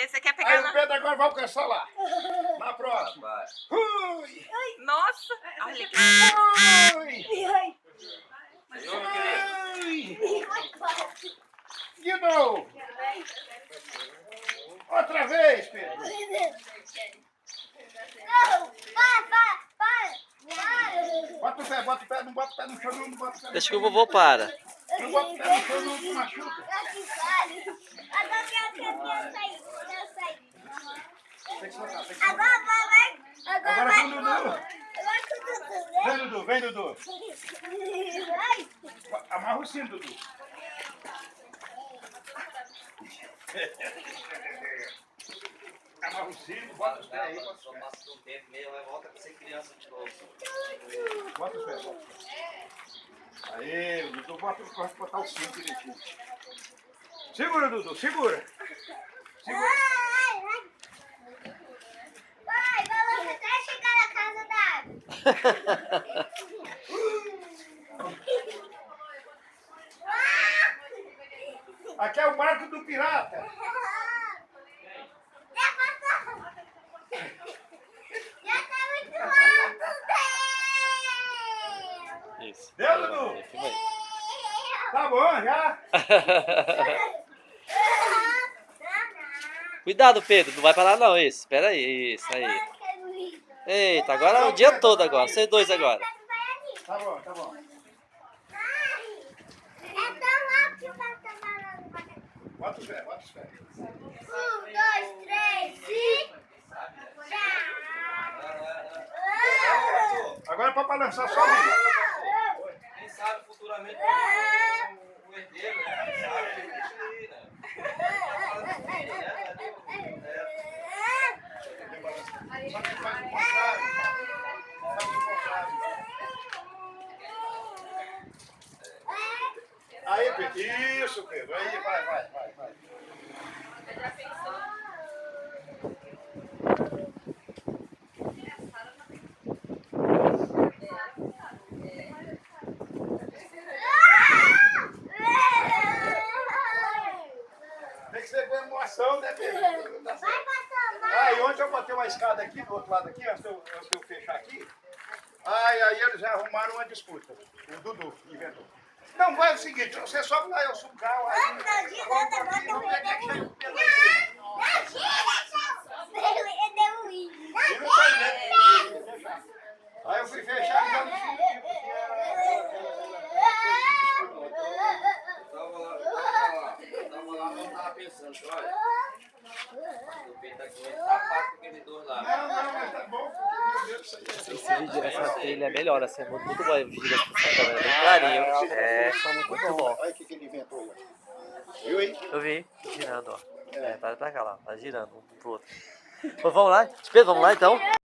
Você quer pegar Aí o Pedro agora vai alcançar lá. Na próxima. Ui! Nossa! Olha que... Ui! Senhor, meu querido. Ui! De novo. Outra vez, Pedro. Bota o pé, não bota o pé no chão, não bota o pé no chão. Deixa que o vovô para. Não bota o pé no chão, não machuca. Tem que soltar, tem que soltar. Agora vem, Dudu. Vem, Dudu. Amarra o cinto, Dudu. Amarra o cinto, bota os pés aí. Só passa do tempo mesmo, aí volta pra ser criança de novo. Bota os pés, bota os pés. Aí, Dudu, bota botar o cinto direitinho. Segura, Dudu, segura. Segura. Vamos até chegar na casa d'água. Aqui é o barco do pirata. Já tá muito alto, Isso. Deu, Dudu? Filma aí. Tá bom, já. Cuidado, Pedro, não vai parar não, isso. Espera aí, isso aí. Eita, agora é o dia todo agora, vocês dois agora. Tá bom, tá bom. É tão alto que o cara tá falando. Bota os pés, bota os pés. 1, 2, 3, e... Agora é pra balançar só ali. Quem sabe futuramente o herdeiro, né? Quem sabe, deixa aí, né? Só que faz o contrário. Faz o contrário. Aí, Pedro. Isso, Pedro. Aí, vai. Tem que ser com emoção, né, Pedro? Tá certo. Ah, e ontem eu botei uma escada aqui, do outro lado aqui, antes de eu fechar aqui. Aí eles já arrumaram uma disputa. O Dudu inventou. Não, vai o seguinte, você sobe lá, eu subo o carro, aí... Vamos ver quem chega o Pedro. E não foi dentro. Aí eu fui fechar e já não tinha. Tava lá, não tava pensando, olha. O Pedro tá com ele, tá fácil com aquele dois lá. Não, mas tá bom, meu Deus do céu. Esse vídeo, essa trilha é melhor, assim, é muito bom. O vídeo dessa câmera é bem clarinho. É, muito bom. Olha o que ele inventou aí. Viu aí? Eu vi, girando, ó. É, tá pra cá lá, tá girando um pro outro. Pô, vamos lá? Pedro, vamos lá então?